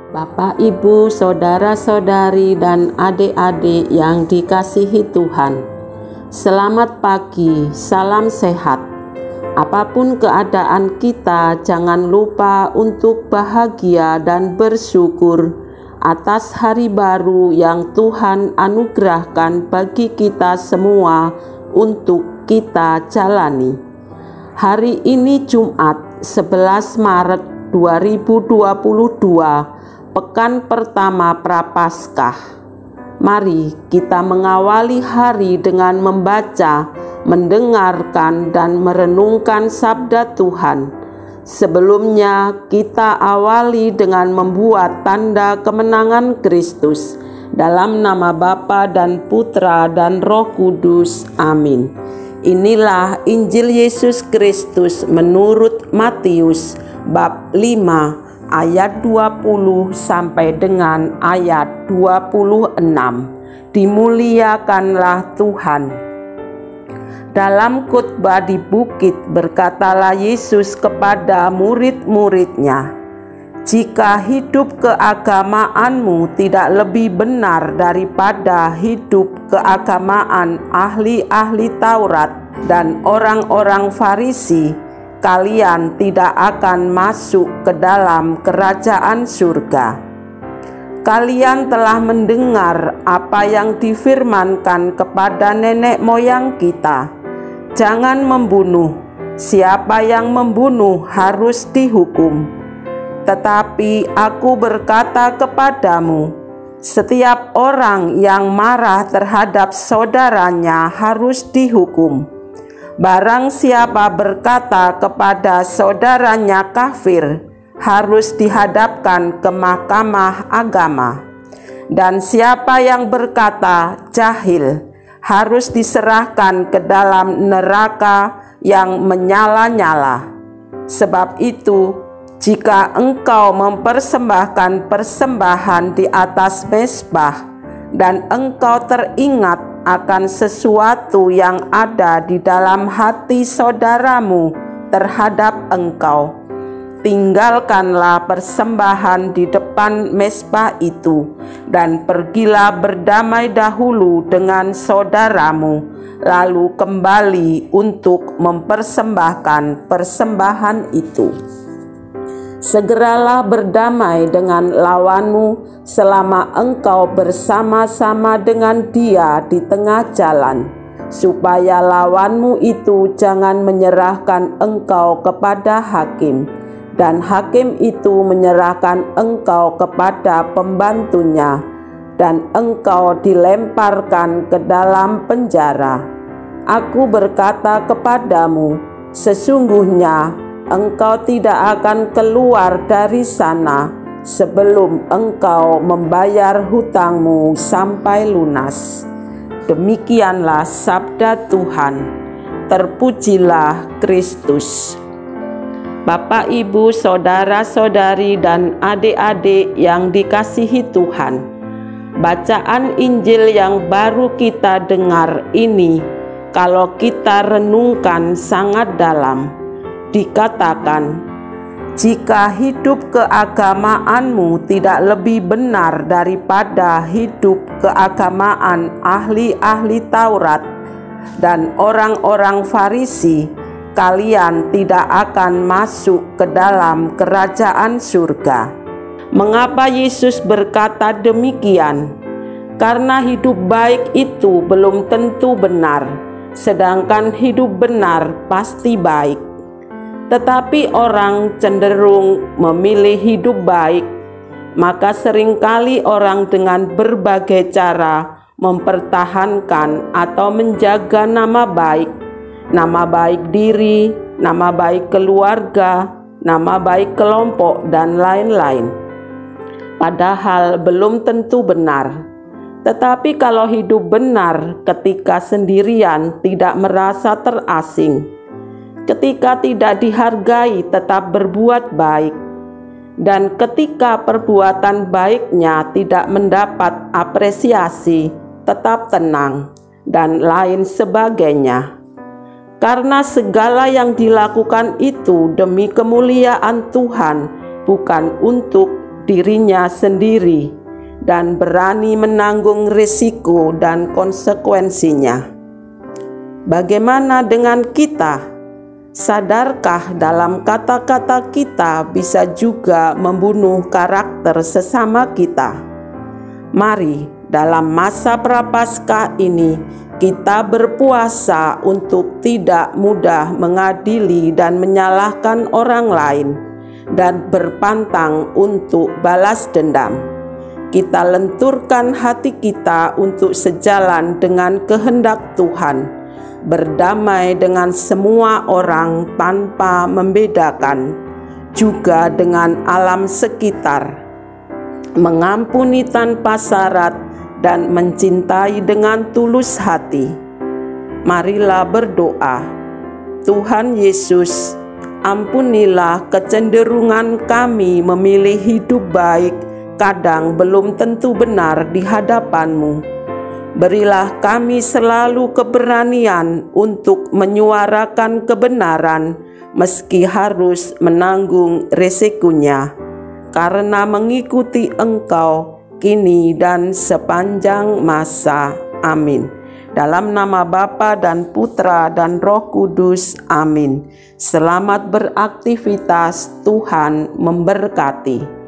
Bapak, Ibu, saudara-saudari, dan adik-adik yang dikasihi Tuhan, selamat pagi, salam sehat. Apapun keadaan kita, jangan lupa untuk bahagia dan bersyukur atas hari baru yang Tuhan anugerahkan bagi kita semua untuk kita jalani. Hari ini Jumat 11 Maret 2022, pekan pertama Prapaskah. Mari kita mengawali hari dengan membaca, mendengarkan, dan merenungkan sabda Tuhan. Sebelumnya kita awali dengan membuat tanda kemenangan Kristus. Dalam nama Bapa dan Putra dan Roh Kudus. Amin. Inilah Injil Yesus Kristus menurut Matius bab 5 ayat 20 sampai dengan ayat 26. Dimuliakanlah Tuhan. Dalam khotbah di bukit berkatalah Yesus kepada murid-muridnya, "Jika hidup keagamaanmu tidak lebih benar daripada hidup keagamaan ahli-ahli Taurat dan orang-orang Farisi, kalian tidak akan masuk ke dalam kerajaan surga. Kalian telah mendengar apa yang difirmankan kepada nenek moyang kita, jangan membunuh. Siapa yang membunuh harus dihukum. Tetapi aku berkata kepadamu, setiap orang yang marah terhadap saudaranya harus dihukum. Barang siapa berkata kepada saudaranya kafir, harus dihadapkan ke mahkamah agama. Dan siapa yang berkata jahil, harus diserahkan ke dalam neraka yang menyala-nyala. Sebab itu, jika engkau mempersembahkan persembahan di atas mezbah, dan engkau teringat akan sesuatu yang ada di dalam hati saudaramu terhadap engkau, tinggalkanlah persembahan di depan mezbah itu, dan pergilah berdamai dahulu dengan saudaramu, lalu kembali untuk mempersembahkan persembahan itu. Segeralah berdamai dengan lawanmu selama engkau bersama-sama dengan dia di tengah jalan, supaya lawanmu itu jangan menyerahkan engkau kepada hakim, dan hakim itu menyerahkan engkau kepada pembantunya, dan engkau dilemparkan ke dalam penjara. Aku berkata kepadamu, sesungguhnya engkau tidak akan keluar dari sana sebelum engkau membayar hutangmu sampai lunas." Demikianlah sabda Tuhan. Terpujilah Kristus. Bapak, Ibu, saudara-saudari, dan adik-adik yang dikasihi Tuhan, bacaan Injil yang baru kita dengar ini, kalau kita renungkan sangat dalam, dikatakan, jika hidup keagamaanmu tidak lebih benar daripada hidup keagamaan ahli-ahli Taurat dan orang-orang Farisi, kalian tidak akan masuk ke dalam kerajaan surga. Mengapa Yesus berkata demikian? Karena hidup baik itu belum tentu benar, sedangkan hidup benar pasti baik. Tetapi orang cenderung memilih hidup baik, maka seringkali orang dengan berbagai cara mempertahankan atau menjaga nama baik diri, nama baik keluarga, nama baik kelompok, dan lain-lain. Padahal belum tentu benar. Tetapi kalau hidup benar ketika sendirian tidak merasa terasing, ketika tidak dihargai tetap berbuat baik, dan ketika perbuatan baiknya tidak mendapat apresiasi tetap tenang, dan lain sebagainya. Karena segala yang dilakukan itu demi kemuliaan Tuhan, bukan untuk dirinya sendiri dan berani menanggung risiko dan konsekuensinya. Bagaimana dengan kita? Sadarkah dalam kata-kata kita bisa juga membunuh karakter sesama kita? Mari dalam masa Prapaskah ini kita berpuasa untuk tidak mudah mengadili dan menyalahkan orang lain dan berpantang untuk balas dendam. Kita lenturkan hati kita untuk sejalan dengan kehendak Tuhan, berdamai dengan semua orang tanpa membedakan, juga dengan alam sekitar, mengampuni tanpa syarat dan mencintai dengan tulus hati. Marilah berdoa. Tuhan Yesus, ampunilah kecenderungan kami memilih hidup baik, kadang belum tentu benar di hadapan-Mu. Berilah kami selalu keberanian untuk menyuarakan kebenaran meski harus menanggung resikonya, karena mengikuti Engkau kini dan sepanjang masa. Amin. Dalam nama Bapa dan Putra dan Roh Kudus. Amin. Selamat beraktivitas. Tuhan memberkati.